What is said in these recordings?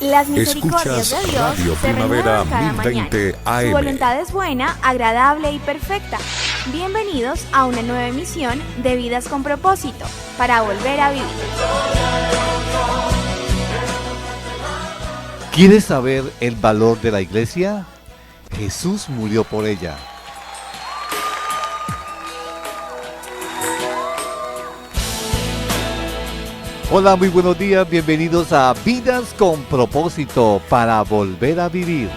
Las misericordias de Dios Radio se Primavera renuevan cada 1020 mañana. AM. Su voluntad es buena, agradable y perfecta. Bienvenidos a una nueva emisión de Vidas con Propósito, para volver a vivir. ¿Quieres saber el valor de la iglesia? Jesús murió por ella. Hola, muy buenos días, bienvenidos a Vidas con Propósito para volver a vivir.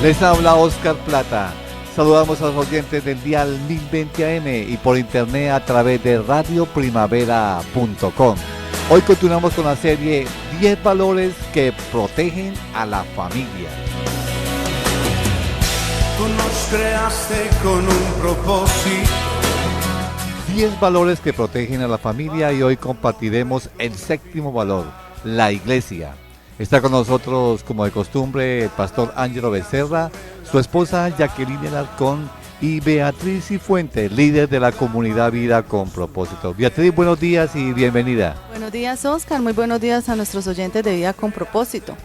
Les habla Oscar Plata. Saludamos a los oyentes del dial 1020 AM y por internet a través de radioprimavera.com. Hoy continuamos con la serie 10 valores que protegen a la familia. Tú nos creaste con un propósito. 10 valores que protegen a la familia y hoy compartiremos el séptimo valor, la iglesia. Está con nosotros, como de costumbre, el pastor Ángelo Becerra, su esposa Jacqueline Alarcón y Beatriz Cifuentes, líder de la comunidad Vida con Propósito. Beatriz, buenos días y bienvenida. Buenos días, Oscar. Muy buenos días a nuestros oyentes de Vida con Propósito.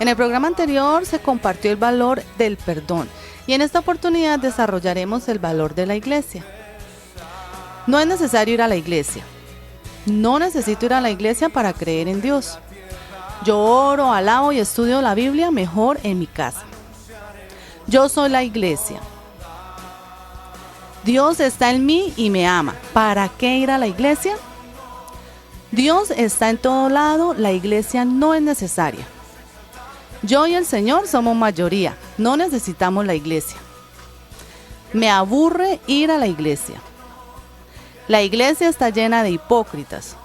En el programa anterior se compartió el valor del perdón y en esta oportunidad desarrollaremos el valor de la iglesia. No es necesario ir a la iglesia. No necesito ir a la iglesia para creer en Dios. Yo oro, alabo y estudio la Biblia mejor en mi casa. Yo soy la iglesia. Dios está en mí y me ama. ¿Para qué ir a la iglesia? Dios está en todo lado, la iglesia no es necesaria. Yo y el Señor somos mayoría, no necesitamos la iglesia. Me aburre ir a la iglesia. La iglesia está llena de hipócritas.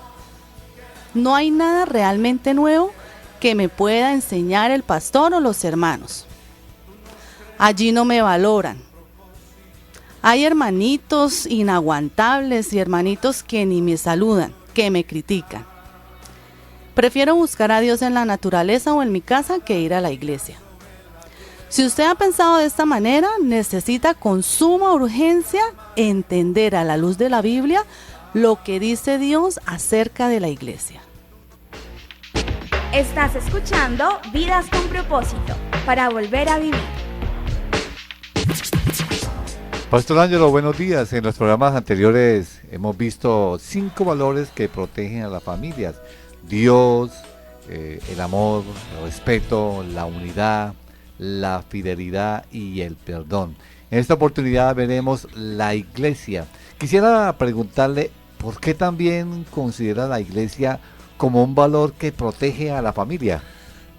No hay nada realmente nuevo que me pueda enseñar el pastor o los hermanos. Allí no me valoran. Hay hermanitos inaguantables y hermanitos que ni me saludan, que me critican. Prefiero buscar a Dios en la naturaleza o en mi casa que ir a la iglesia. Si usted ha pensado de esta manera, necesita con suma urgencia entender a la luz de la Biblia lo que dice Dios acerca de la iglesia. Estás escuchando Vidas con Propósito, para volver a vivir. Pastor Ángelo, buenos días. En los programas anteriores hemos visto 5 valores que protegen a las familias. Dios, el amor, el respeto, la unidad, la fidelidad y el perdón. En esta oportunidad veremos la iglesia. Quisiera preguntarle, ¿por qué también considera la iglesia como un valor que protege a la familia?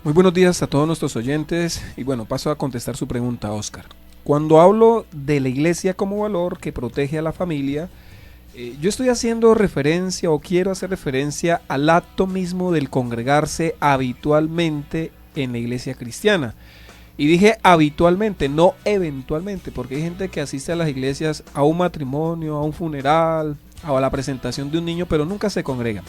Muy buenos días a todos nuestros oyentes y bueno, paso a contestar su pregunta, Oscar. Cuando hablo de la iglesia como valor que protege a la familia, yo estoy haciendo referencia o quiero hacer referencia al acto mismo del congregarse habitualmente en la iglesia cristiana. Y dije habitualmente, no eventualmente, porque hay gente que asiste a las iglesias a un matrimonio, a un funeral, a la presentación de un niño, pero nunca se congrega.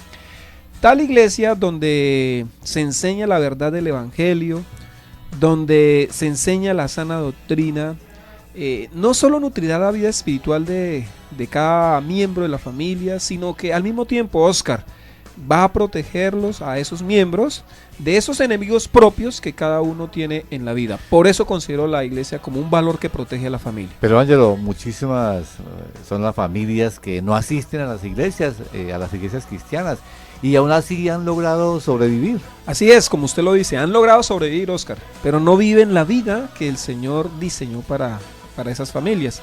Tal iglesia donde se enseña la verdad del evangelio, donde se enseña la sana doctrina, no solo nutrirá la vida espiritual de cada miembro de la familia, sino que al mismo tiempo, Oscar, va a protegerlos a esos miembros de esos enemigos propios que cada uno tiene en la vida. Por eso considero la iglesia como un valor que protege a la familia. Pero Ángelo, muchísimas son las familias que no asisten a las iglesias cristianas y aún así han logrado sobrevivir. Así es, como usted lo dice, han logrado sobrevivir, Oscar, pero no viven la vida que el Señor diseñó para esas familias.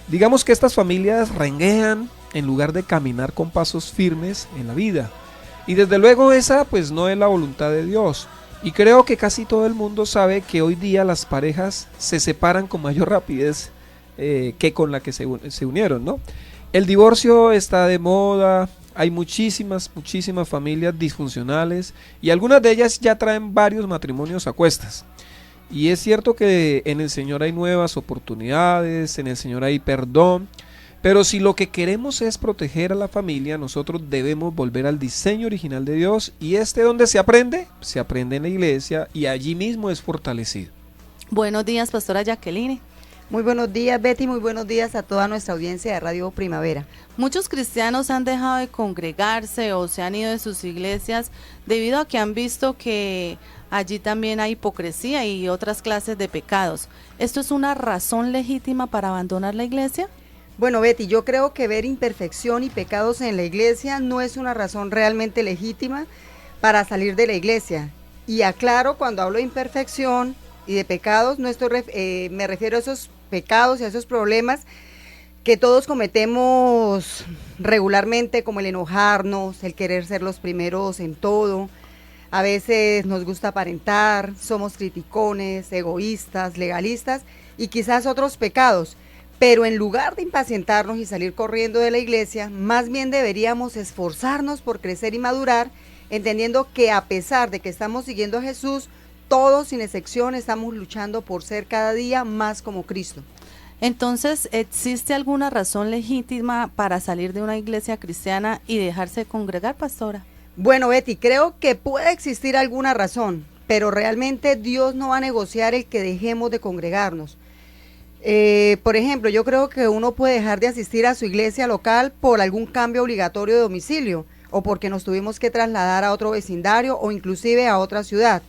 Digamos que estas familias renguean en lugar de caminar con pasos firmes en la vida. Y desde luego esa pues no es la voluntad de Dios. Y creo que casi todo el mundo sabe que hoy día las parejas se separan con mayor rapidez que con la que se unieron, ¿no? El divorcio está de moda, hay muchísimas familias disfuncionales y algunas de ellas ya traen varios matrimonios a cuestas. Y es cierto que en el Señor hay nuevas oportunidades, en el Señor hay perdón, pero si lo que queremos es proteger a la familia, nosotros debemos volver al diseño original de Dios y donde se aprende en la iglesia y allí mismo es fortalecido. Buenos días, pastora Jacqueline. Muy buenos días, Betty, muy buenos días a toda nuestra audiencia de Radio Primavera. Muchos cristianos han dejado de congregarse o se han ido de sus iglesias debido a que han visto que allí también hay hipocresía y otras clases de pecados. ¿Esto es una razón legítima para abandonar la iglesia? Bueno, Betty, yo creo que ver imperfección y pecados en la iglesia no es una razón realmente legítima para salir de la iglesia. Y aclaro, cuando hablo de imperfección y de pecados, no estoy me refiero a esos pecados y a esos problemas que todos cometemos regularmente, como el enojarnos, el querer ser los primeros en todo. A veces nos gusta aparentar, somos criticones, egoístas, legalistas y quizás otros pecados. Pero en lugar de impacientarnos y salir corriendo de la iglesia, más bien deberíamos esforzarnos por crecer y madurar, entendiendo que a pesar de que estamos siguiendo a Jesús, todos sin excepción estamos luchando por ser cada día más como Cristo. Entonces, ¿existe alguna razón legítima para salir de una iglesia cristiana y dejarse de congregar, pastora? Bueno, Betty, creo que puede existir alguna razón, pero realmente Dios no va a negociar el que dejemos de congregarnos. Por ejemplo, yo creo que uno puede dejar de asistir a su iglesia local por algún cambio obligatorio de domicilio o porque nos tuvimos que trasladar a otro vecindario o inclusive a otra ciudad.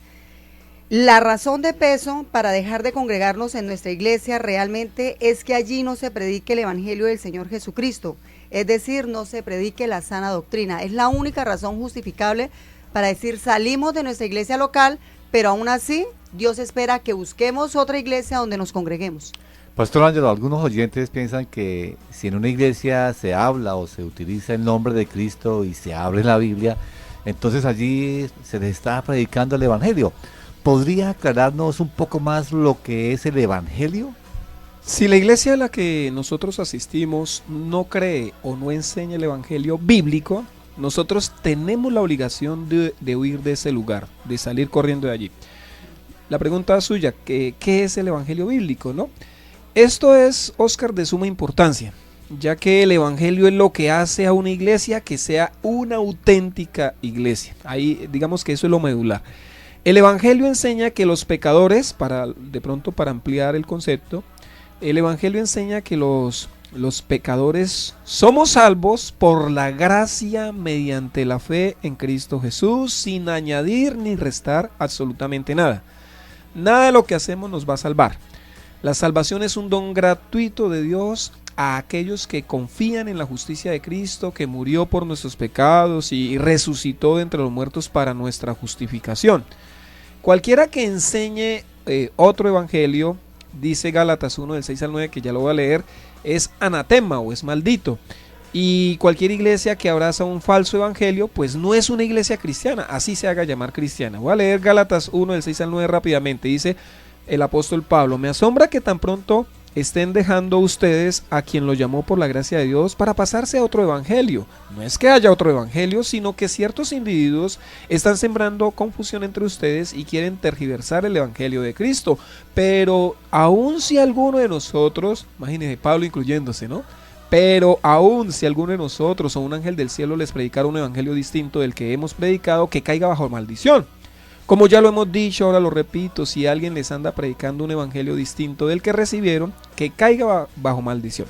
La razón de peso para dejar de congregarnos en nuestra iglesia realmente es que allí no se predique el evangelio del Señor Jesucristo, es decir, no se predique la sana doctrina. Es la única razón justificable para decir salimos de nuestra iglesia local, pero aún así Dios espera que busquemos otra iglesia donde nos congreguemos. Pastor Ángelo, algunos oyentes piensan que si en una iglesia se habla o se utiliza el nombre de Cristo y se abre la Biblia, entonces allí se les está predicando el Evangelio. ¿Podría aclararnos un poco más lo que es el Evangelio? Si la iglesia a la que nosotros asistimos no cree o no enseña el Evangelio bíblico, nosotros tenemos la obligación de huir de ese lugar, de salir corriendo de allí. La pregunta suya, ¿qué es el Evangelio bíblico, no? Esto es, Oscar, de suma importancia, ya que el Evangelio es lo que hace a una iglesia que sea una auténtica iglesia. Ahí digamos que eso es lo medular. El Evangelio enseña que los pecadores, para ampliar el concepto, el Evangelio enseña que los pecadores somos salvos por la gracia mediante la fe en Cristo Jesús, sin añadir ni restar absolutamente nada. Nada de lo que hacemos nos va a salvar. La salvación es un don gratuito de Dios a aquellos que confían en la justicia de Cristo, que murió por nuestros pecados y resucitó de entre los muertos para nuestra justificación. Cualquiera que enseñe otro evangelio, dice Gálatas 1 del 6 al 9, que ya lo voy a leer, es anatema o es maldito. Y cualquier iglesia que abraza un falso evangelio, pues no es una iglesia cristiana, así se haga llamar cristiana. Voy a leer Gálatas 1 del 6 al 9 rápidamente. Dice el apóstol Pablo: me asombra que tan pronto estén dejando ustedes a quien lo llamó por la gracia de Dios para pasarse a otro evangelio. No es que haya otro evangelio, sino que ciertos individuos están sembrando confusión entre ustedes y quieren tergiversar el evangelio de Cristo. Pero aun si alguno de nosotros, imagínense Pablo incluyéndose, ¿no? Pero aun si alguno de nosotros o un ángel del cielo les predicara un evangelio distinto del que hemos predicado, que caiga bajo maldición. Como ya lo hemos dicho, ahora lo repito, si alguien les anda predicando un evangelio distinto del que recibieron, que caiga bajo maldición.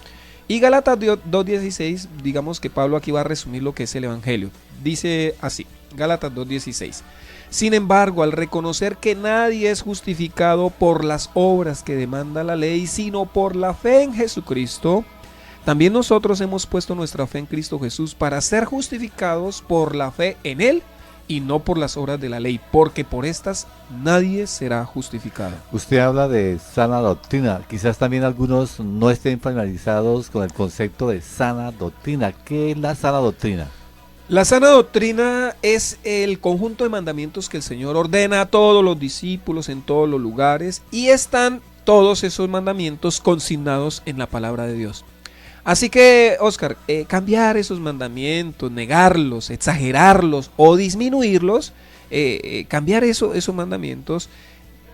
Y Gálatas 2.16, digamos que Pablo aquí va a resumir lo que es el evangelio. Dice así, Gálatas 2.16. Sin embargo, al reconocer que nadie es justificado por las obras que demanda la ley, sino por la fe en Jesucristo, también nosotros hemos puesto nuestra fe en Cristo Jesús para ser justificados por la fe en Él y no por las obras de la ley, porque por estas nadie será justificado. Usted habla de sana doctrina, quizás también algunos no estén familiarizados con el concepto de sana doctrina. ¿Qué es la sana doctrina? La sana doctrina es el conjunto de mandamientos que el Señor ordena a todos los discípulos en todos los lugares, y están todos esos mandamientos consignados en la palabra de Dios. Así que, Oscar, cambiar esos mandamientos, negarlos, exagerarlos o disminuirlos, cambiar esos mandamientos,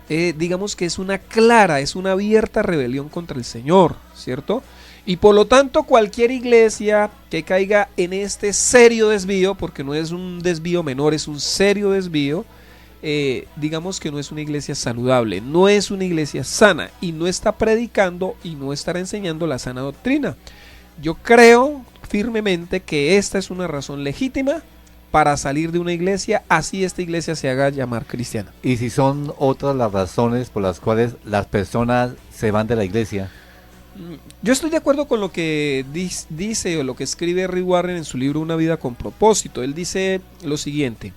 digamos que es una clara, es una abierta rebelión contra el Señor, ¿cierto? Y por lo tanto, cualquier iglesia que caiga en este serio desvío, porque no es un desvío menor, es un serio desvío, digamos que no es una iglesia saludable, no es una iglesia sana y no está predicando y no estará enseñando la sana doctrina. Yo creo firmemente que esta es una razón legítima para salir de una iglesia, así esta iglesia se haga llamar cristiana. Y si son otras las razones por las cuales las personas se van de la iglesia. Yo estoy de acuerdo con lo que dice o lo que escribe Rick Warren en su libro Una vida con propósito. Él dice lo siguiente: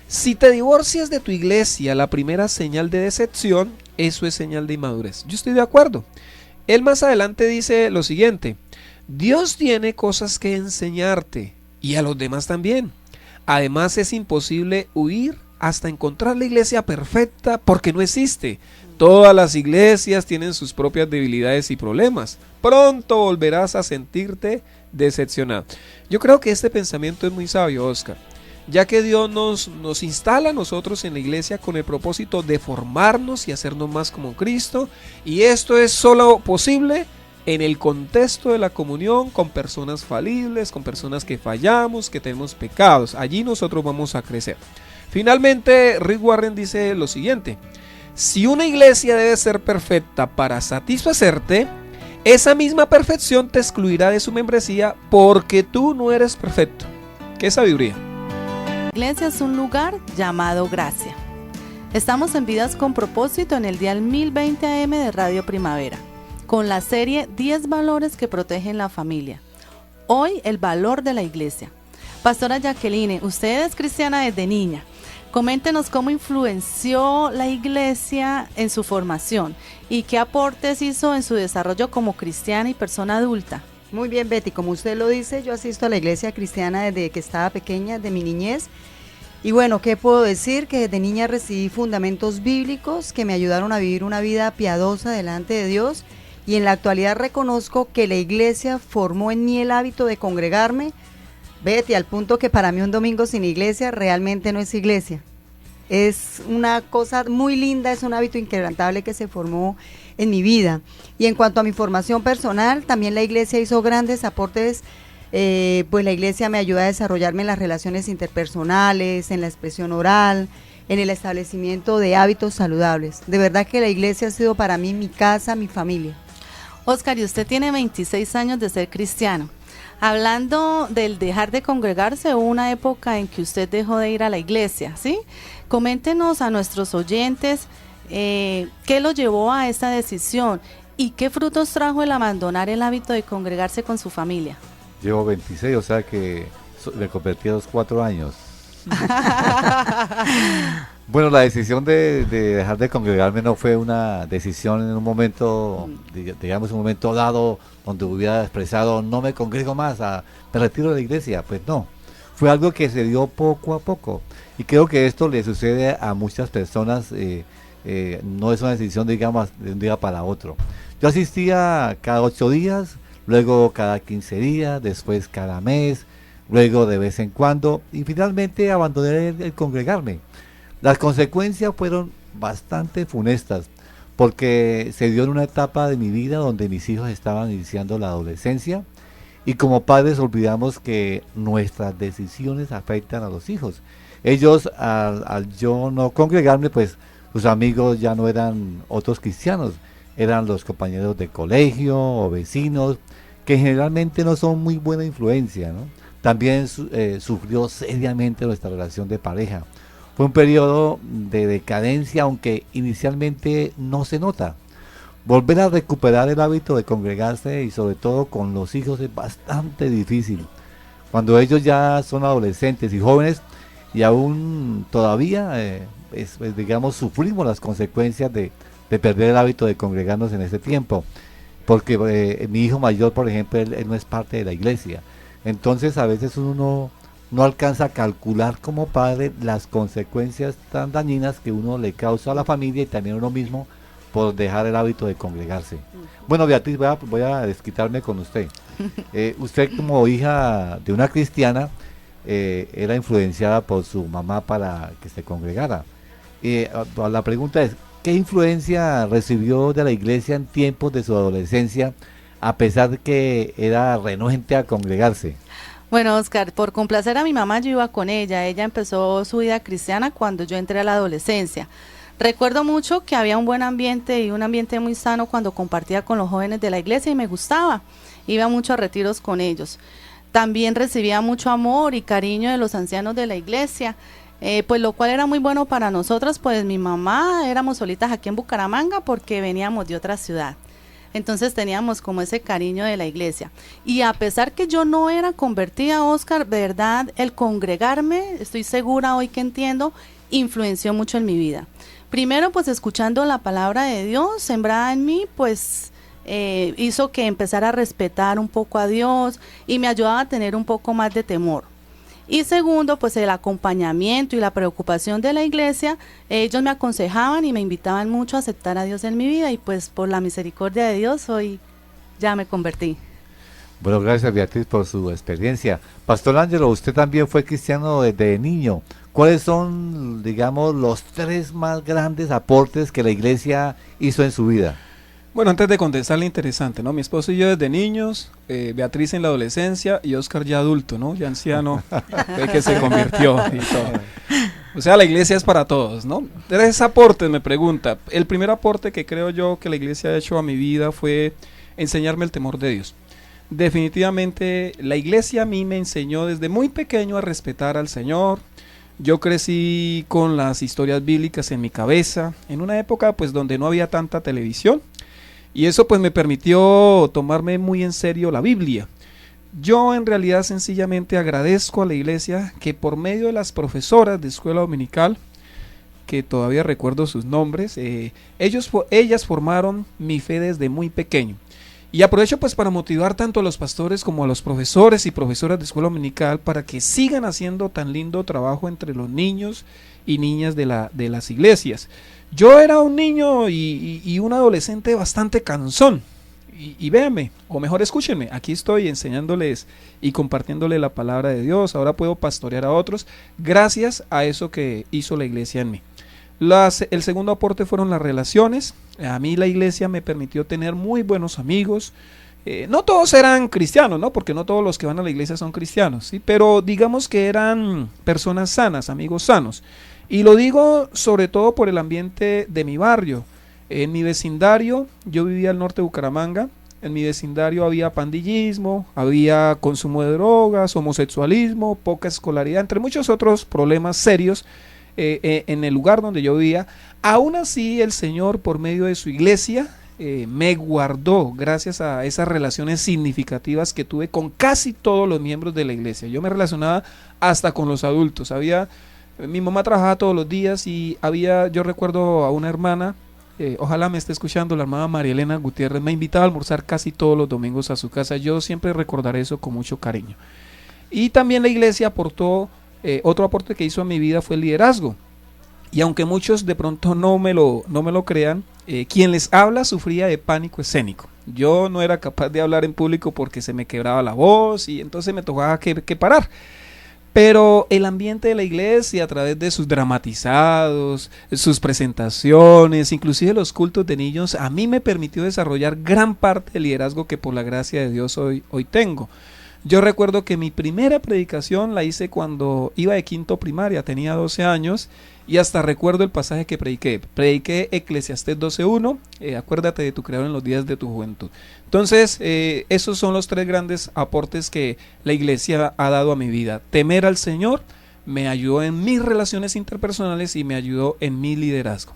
si te divorcias de tu iglesia, la primera señal de decepción, eso es señal de inmadurez. Yo estoy de acuerdo. Él más adelante dice lo siguiente: Dios tiene cosas que enseñarte y a los demás también. Además es imposible huir hasta encontrar la iglesia perfecta porque no existe. Todas las iglesias tienen sus propias debilidades y problemas. Pronto volverás a sentirte decepcionado. Yo creo que este pensamiento es muy sabio, Oscar, ya que Dios nos instala a nosotros en la iglesia con el propósito de formarnos y hacernos más como Cristo, y esto es solo posible en el contexto de la comunión con personas falibles, con personas que fallamos, que tenemos pecados. Allí nosotros vamos a crecer. Finalmente, Rick Warren dice lo siguiente: si una iglesia debe ser perfecta para satisfacerte, esa misma perfección te excluirá de su membresía porque tú no eres perfecto. ¡Qué sabiduría! La iglesia es un lugar llamado gracia. Estamos en Vidas con Propósito en el dial 1020 AM de Radio Primavera, con la serie 10 valores que protegen la familia. Hoy, el valor de la iglesia. Pastora Jacqueline, usted es cristiana desde niña. Coméntenos cómo influenció la iglesia en su formación y qué aportes hizo en su desarrollo como cristiana y persona adulta. Muy bien, Betty, como usted lo dice, yo asisto a la iglesia cristiana desde que estaba pequeña, de mi niñez. Y bueno, ¿qué puedo decir? Que desde niña recibí fundamentos bíblicos que me ayudaron a vivir una vida piadosa delante de Dios. Y en la actualidad reconozco que la iglesia formó en mí el hábito de congregarme, Betty, al punto que para mí un domingo sin iglesia realmente no es iglesia. Es una cosa muy linda, es un hábito inquebrantable que se formó en mi vida. Y en cuanto a mi formación personal, también la iglesia hizo grandes aportes, pues la iglesia me ayuda a desarrollarme en las relaciones interpersonales, en la expresión oral, en el establecimiento de hábitos saludables. De verdad que la iglesia ha sido para mí mi casa, mi familia. Oscar, y usted tiene 26 años de ser cristiano. Hablando del dejar de congregarse, hubo una época en que usted dejó de ir a la iglesia, ¿sí? Coméntenos a nuestros oyentes qué lo llevó a esta decisión y qué frutos trajo el abandonar el hábito de congregarse con su familia. Llevo 26, o sea que me convertí a los 4 años. Bueno, la decisión de dejar de congregarme no fue una decisión en un momento, digamos, un momento dado donde hubiera expresado no me congrego más, me retiro de la iglesia. Pues no, fue algo que se dio poco a poco, y creo que esto le sucede a muchas personas. No es una decisión, digamos, de un día para otro. Yo asistía cada 8 días, luego cada 15 días, después cada mes, luego de vez en cuando, y finalmente abandoné el congregarme. Las consecuencias fueron bastante funestas, porque se dio en una etapa de mi vida donde mis hijos estaban iniciando la adolescencia, y como padres olvidamos que nuestras decisiones afectan a los hijos. Ellos, al yo no congregarme, pues sus amigos ya no eran otros cristianos, eran los compañeros de colegio o vecinos, que generalmente no son muy buena influencia, ¿no? También sufrió seriamente nuestra relación de pareja. Fue un periodo de decadencia, aunque inicialmente no se nota. Volver a recuperar el hábito de congregarse, y sobre todo con los hijos, es bastante difícil. Cuando ellos ya son adolescentes y jóvenes, y aún todavía, digamos, sufrimos las consecuencias de perder el hábito de congregarnos en ese tiempo. Porque mi hijo mayor, por ejemplo, él no es parte de la iglesia. Entonces a veces uno no alcanza a calcular como padre las consecuencias tan dañinas que uno le causa a la familia y también a uno mismo por dejar el hábito de congregarse. Bueno, Beatriz, voy a desquitarme con usted. Usted, como hija de una cristiana, era influenciada por su mamá para que se congregara. La pregunta es, ¿qué influencia recibió de la iglesia en tiempos de su adolescencia, a pesar de que era renuente a congregarse? Bueno, Oscar, por complacer a mi mamá yo iba con ella. Ella empezó su vida cristiana cuando yo entré a la adolescencia. Recuerdo mucho que había un buen ambiente y un ambiente muy sano cuando compartía con los jóvenes de la iglesia y me gustaba. Iba mucho a retiros con ellos. También recibía mucho amor y cariño de los ancianos de la iglesia, pues lo cual era muy bueno para nosotros, pues mi mamá éramos solitas aquí en Bucaramanga porque veníamos de otra ciudad. Entonces teníamos como ese cariño de la iglesia. Y a pesar que yo no era convertida, Oscar, de verdad, el congregarme, estoy segura hoy que entiendo, influenció mucho en mi vida. Primero, pues escuchando la palabra de Dios sembrada en mí, pues hizo que empezara a respetar un poco a Dios y me ayudaba a tener un poco más de temor. Y segundo, pues el acompañamiento y la preocupación de la iglesia, ellos me aconsejaban y me invitaban mucho a aceptar a Dios en mi vida y pues por la misericordia de Dios hoy ya me convertí. Bueno, gracias Beatriz por su experiencia. Pastor Ángelo, usted también fue cristiano desde niño. ¿Cuáles son, digamos, los 3 más grandes aportes que la iglesia hizo en su vida? Bueno, antes de contestarle, interesante, ¿no? Mi esposo y yo desde niños, Beatriz en la adolescencia y Oscar ya adulto, ¿no? Ya anciano, fue que se convirtió y todo. O sea, la iglesia es para todos, ¿no? 3 aportes, me pregunta. El primer aporte que creo yo que la iglesia ha hecho a mi vida fue enseñarme el temor de Dios. Definitivamente, la iglesia a mí me enseñó desde muy pequeño a respetar al Señor. Yo crecí con las historias bíblicas en mi cabeza, en una época pues donde no había tanta televisión. Y eso pues me permitió tomarme muy en serio la Biblia. Yo en realidad sencillamente agradezco a la iglesia que por medio de las profesoras de escuela dominical, que todavía recuerdo sus nombres, ellas formaron mi fe desde muy pequeño. Y aprovecho pues para motivar tanto a los pastores como a los profesores y profesoras de escuela dominical para que sigan haciendo tan lindo trabajo entre los niños y niñas de las iglesias. Yo era un niño y un adolescente bastante cansón. Y véanme, o mejor escúchenme, aquí estoy enseñándoles y compartiéndoles la palabra de Dios. Ahora puedo pastorear a otros gracias a eso que hizo la iglesia en mí. El segundo aporte fueron las relaciones. A mí la iglesia me permitió tener muy buenos amigos. No todos eran cristianos, ¿no? Porque no todos los que van a la iglesia son cristianos, ¿sí? Pero digamos que eran personas sanas, amigos sanos. Y lo digo sobre todo por el ambiente de mi barrio. En mi vecindario, yo vivía al norte de Bucaramanga, en mi vecindario había pandillismo, había consumo de drogas, homosexualismo, poca escolaridad, entre muchos otros problemas serios en el lugar donde yo vivía. Aún así, el Señor, por medio de su iglesia, me guardó gracias a esas relaciones significativas que tuve con casi todos los miembros de la iglesia. Yo me relacionaba hasta con los adultos. Mi mamá trabajaba todos los días y yo recuerdo a una hermana, ojalá me esté escuchando, la hermana María Elena Gutiérrez, me invitaba a almorzar casi todos los domingos a su casa. Yo siempre recordaré eso con mucho cariño. Y también la iglesia aportó, otro aporte que hizo a mi vida fue el liderazgo. Y aunque muchos de pronto no me lo crean, quien les habla sufría de pánico escénico. Yo no era capaz de hablar en público porque se me quebraba la voz y entonces me tocaba que parar. Pero el ambiente de la iglesia, a través de sus dramatizados, sus presentaciones, inclusive los cultos de niños, a mí me permitió desarrollar gran parte del liderazgo que por la gracia de Dios hoy tengo. Yo recuerdo que mi primera predicación la hice cuando iba de quinto primaria, tenía 12 años, y hasta recuerdo el pasaje que prediqué. Prediqué Eclesiastés 12:1, acuérdate de tu Creador en los días de tu juventud. Entonces, esos son los 3 grandes aportes que la iglesia ha dado a mi vida. Temer al Señor me ayudó en mis relaciones interpersonales y me ayudó en mi liderazgo.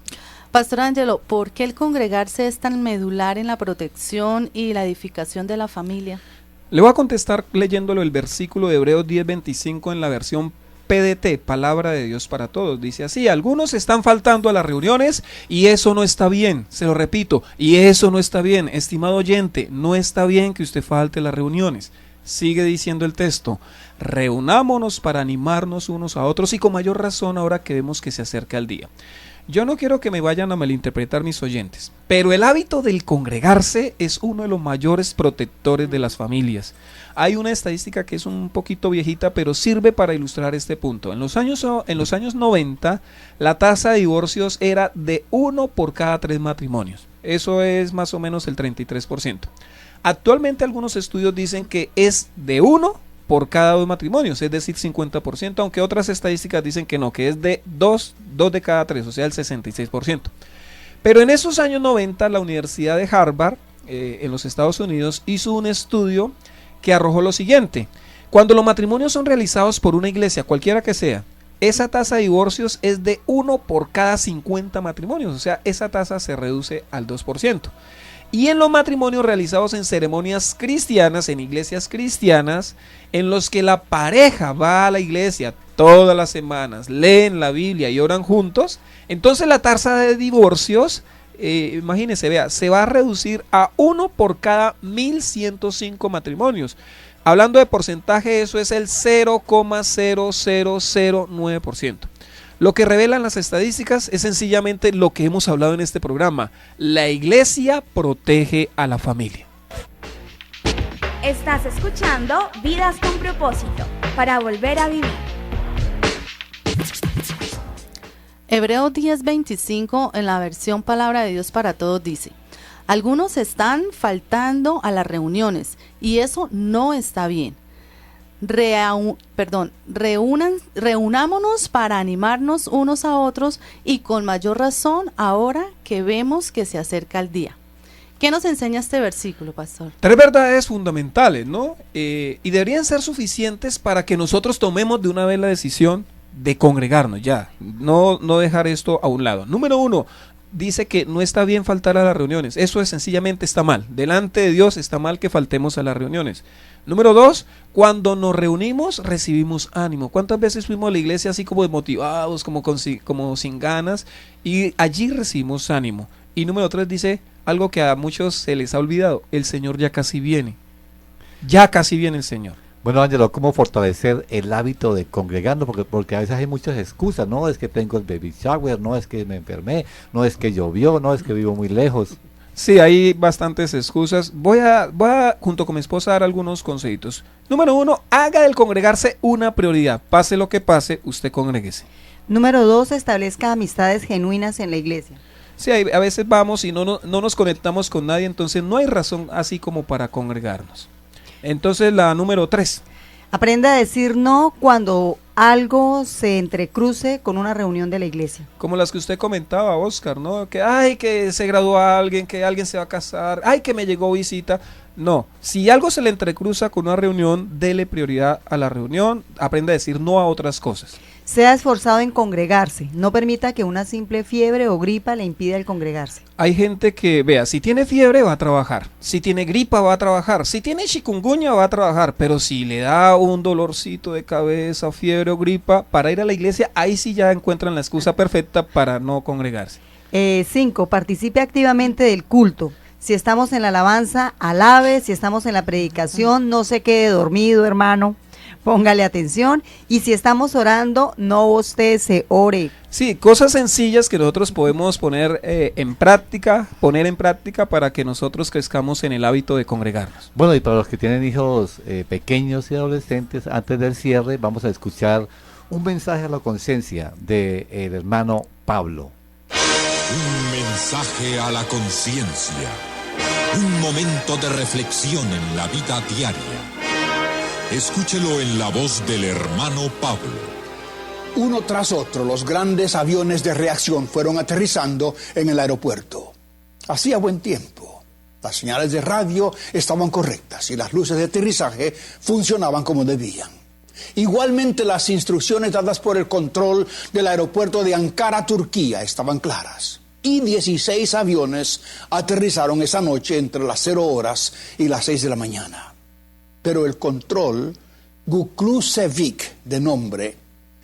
Pastor Ángelo, ¿por qué el congregarse es tan medular en la protección y la edificación de la familia? Le voy a contestar leyéndolo el versículo de Hebreos 10:25 en la versión PDT, Palabra de Dios para Todos. Dice así: algunos están faltando a las reuniones y eso no está bien. Se lo repito, y eso no está bien. Estimado oyente, no está bien que usted falte a las reuniones. Sigue diciendo el texto: reunámonos para animarnos unos a otros y con mayor razón ahora que vemos que se acerca el día. Yo no quiero que me vayan a malinterpretar mis oyentes, pero el hábito del congregarse es uno de los mayores protectores de las familias. Hay una estadística que es un poquito viejita, pero sirve para ilustrar este punto. En los años 90, la tasa de divorcios era de 1 por cada 3 matrimonios. Eso es más o menos el 33%. Actualmente algunos estudios dicen que es de 1 por cada 2 matrimonios, es decir, 50%, aunque otras estadísticas dicen que no, que es de 2 de cada 3, o sea, el 66%. Pero en esos años 90, la Universidad de Harvard, en los Estados Unidos, hizo un estudio que arrojó lo siguiente: cuando los matrimonios son realizados por una iglesia, cualquiera que sea, esa tasa de divorcios es de 1 por cada 50 matrimonios, o sea, esa tasa se reduce al 2%. Y en los matrimonios realizados en ceremonias cristianas, en iglesias cristianas, en los que la pareja va a la iglesia todas las semanas, leen la Biblia y oran juntos, entonces la tasa de divorcios, imagínense, vea, se va a reducir a 1 por cada 1.105 matrimonios. Hablando de porcentaje, eso es el 0,0009%. Lo que revelan las estadísticas es sencillamente lo que hemos hablado en este programa. La iglesia protege a la familia. Estás escuchando Vidas con Propósito, para volver a vivir. Hebreos 10:25 en la versión Palabra de Dios para Todos dice: algunos están faltando a las reuniones y eso no está bien. Reunámonos para animarnos unos a otros y con mayor razón ahora que vemos que se acerca el día. ¿Qué nos enseña este versículo, pastor? 3 verdades fundamentales, ¿no? Y deberían ser suficientes para que nosotros tomemos de una vez la decisión de congregarnos ya, no dejar esto a un lado. Número 1, dice que no está bien faltar a las reuniones. Eso sencillamente está mal. Delante de Dios está mal que faltemos a las reuniones. Número 2, cuando nos reunimos recibimos ánimo. ¿Cuántas veces fuimos a la iglesia así como desmotivados, como sin ganas? Y allí recibimos ánimo. Y número 3 dice algo que a muchos se les ha olvidado: el Señor ya casi viene. Ya casi viene el Señor. Bueno, Ángelo, ¿cómo fortalecer el hábito de congregarnos? Porque a veces hay muchas excusas, no es que tengo el baby shower, no es que me enfermé, no es que llovió, no es que vivo muy lejos. Sí, hay bastantes excusas. Voy a junto con mi esposa, dar algunos consejitos. Número 1, haga del congregarse una prioridad. Pase lo que pase, usted congréguese. Número 2, establezca amistades genuinas en la iglesia. Sí, a veces vamos y no nos conectamos con nadie, entonces no hay razón así como para congregarnos. Entonces la número 3. Aprenda a decir no cuando algo se entrecruce con una reunión de la iglesia. Como las que usted comentaba, Oscar, ¿no? Que se graduó alguien, que alguien se va a casar, que me llegó visita. No, si algo se le entrecruza con una reunión, dele prioridad a la reunión, aprenda a decir no a otras cosas. Sea esforzado en congregarse, no permita que una simple fiebre o gripa le impida el congregarse. Hay gente que, vea, si tiene fiebre va a trabajar, si tiene gripa va a trabajar, si tiene chikungunya va a trabajar, pero si le da un dolorcito de cabeza, fiebre o gripa, para ir a la iglesia, ahí sí ya encuentran la excusa perfecta para no congregarse. 5. Participe activamente del culto. Si estamos en la alabanza, alabe. Si estamos en la predicación, no se quede dormido, hermano. Póngale atención. Y si estamos orando, no bostece, ore. Sí, cosas sencillas que nosotros podemos poner en práctica para que nosotros crezcamos en el hábito de congregarnos. Bueno, y para los que tienen hijos pequeños y adolescentes, antes del cierre vamos a escuchar un mensaje a la conciencia del hermano Pablo. Un mensaje a la conciencia. Un momento de reflexión en la vida diaria. Escúchelo en la voz del hermano Pablo. Uno tras otro, los grandes aviones de reacción fueron aterrizando en el aeropuerto. Hacía buen tiempo. Las señales de radio estaban correctas y las luces de aterrizaje funcionaban como debían. Igualmente, las instrucciones dadas por el control del aeropuerto de Ankara, Turquía, estaban claras. Y 16 aviones aterrizaron esa noche entre las 0 horas y las 6 de la mañana. Pero el control, Guklusevic de nombre,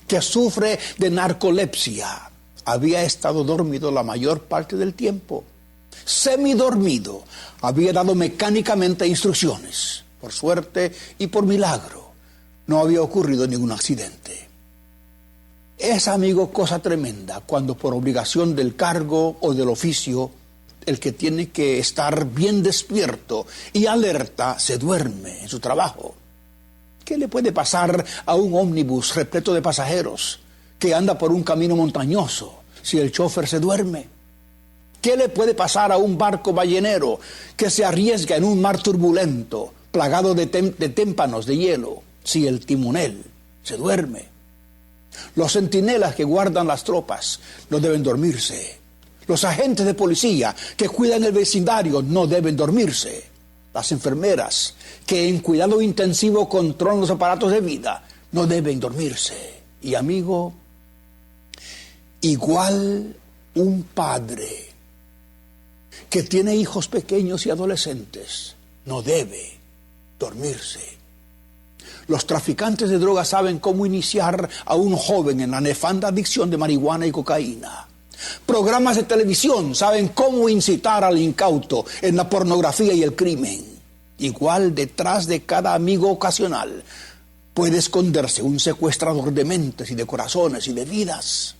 que sufre de narcolepsia, había estado dormido la mayor parte del tiempo. Semidormido, había dado mecánicamente instrucciones. Por suerte y por milagro, no había ocurrido ningún accidente. Es, amigo, cosa tremenda cuando por obligación del cargo o del oficio, el que tiene que estar bien despierto y alerta se duerme en su trabajo. ¿Qué le puede pasar a un ómnibus repleto de pasajeros que anda por un camino montañoso si el chofer se duerme? ¿Qué le puede pasar a un barco ballenero que se arriesga en un mar turbulento, plagado de témpanos de hielo, si el timonel se duerme. Los centinelas que guardan las tropas no deben dormirse. Los agentes de policía que cuidan el vecindario no deben dormirse. Las enfermeras que en cuidado intensivo controlan los aparatos de vida no deben dormirse. Y amigo, igual un padre que tiene hijos pequeños y adolescentes no debe dormirse. Los traficantes de drogas saben cómo iniciar a un joven en la nefanda adicción de marihuana y cocaína. Programas de televisión saben cómo incitar al incauto en la pornografía y el crimen. Igual detrás de cada amigo ocasional puede esconderse un secuestrador de mentes y de corazones y de vidas.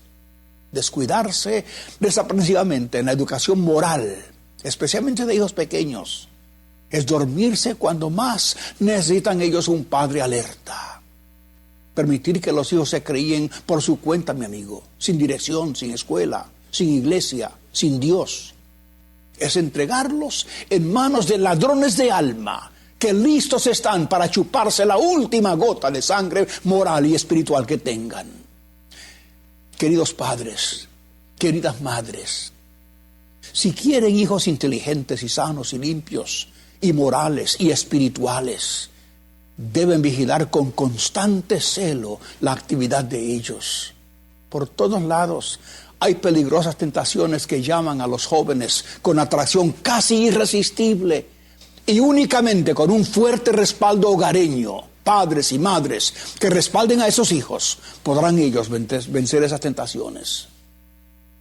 Descuidarse desaprensivamente en la educación moral, especialmente de hijos pequeños, es dormirse cuando más necesitan ellos un padre alerta. Permitir que los hijos se críen por su cuenta, mi amigo, sin dirección, sin escuela, sin iglesia, sin Dios, es entregarlos en manos de ladrones de alma que listos están para chuparse la última gota de sangre moral y espiritual que tengan. Queridos padres, queridas madres, si quieren hijos inteligentes y sanos y limpios y morales y espirituales, deben vigilar con constante celo la actividad de ellos. Por todos lados hay peligrosas tentaciones que llaman a los jóvenes con atracción casi irresistible, y únicamente con un fuerte respaldo hogareño, padres y madres que respalden a esos hijos, podrán ellos vencer esas tentaciones.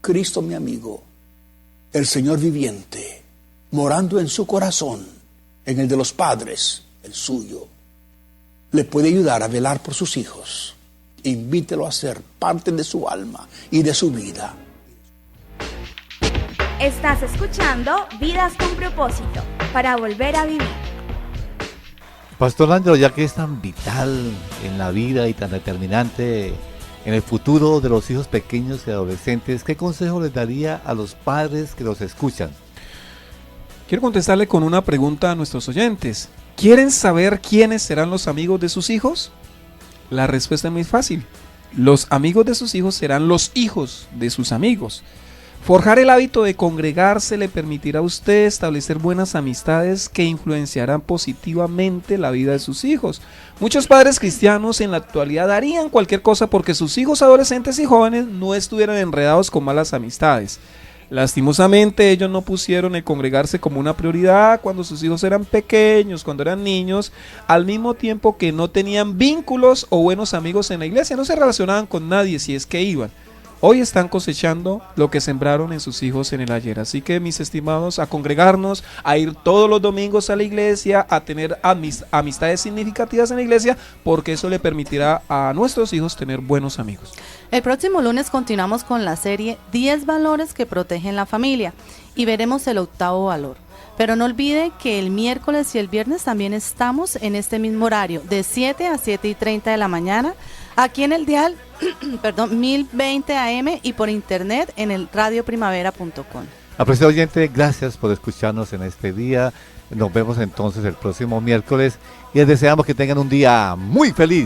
Cristo, mi amigo, el Señor viviente, morando en su corazón, en el de los padres, el suyo, le puede ayudar a velar por sus hijos. Invítelo a ser parte de su alma y de su vida. Estás escuchando Vidas con Propósito, para volver a vivir. Pastor Ángelo, ya que es tan vital en la vida y tan determinante en el futuro de los hijos pequeños y adolescentes, ¿qué consejo les daría a los padres que los escuchan? Quiero contestarle con una pregunta a nuestros oyentes. ¿Quieren saber quiénes serán los amigos de sus hijos? La respuesta es muy fácil. Los amigos de sus hijos serán los hijos de sus amigos. Forjar el hábito de congregarse le permitirá a usted establecer buenas amistades que influenciarán positivamente la vida de sus hijos. Muchos padres cristianos en la actualidad harían cualquier cosa porque sus hijos adolescentes y jóvenes no estuvieran enredados con malas amistades. Lastimosamente, ellos no pusieron el congregarse como una prioridad cuando sus hijos eran pequeños, cuando eran niños, al mismo tiempo que no tenían vínculos o buenos amigos en la iglesia, no se relacionaban con nadie si es que iban. Hoy están cosechando lo que sembraron en sus hijos en el ayer. Así que, mis estimados, a congregarnos, a ir todos los domingos a la iglesia, a tener amistades significativas en la iglesia, porque eso le permitirá a nuestros hijos tener buenos amigos. El próximo lunes continuamos con la serie 10 valores que protegen la familia y veremos el 8º valor. Pero no olvide que el miércoles y el viernes también estamos en este mismo horario, de 7 a 7:30 de la mañana, aquí en el dial 1020 AM y por internet en el radioprimavera.com. Apreciado oyente, gracias por escucharnos en este día. Nos vemos entonces el próximo miércoles y les deseamos que tengan un día muy feliz.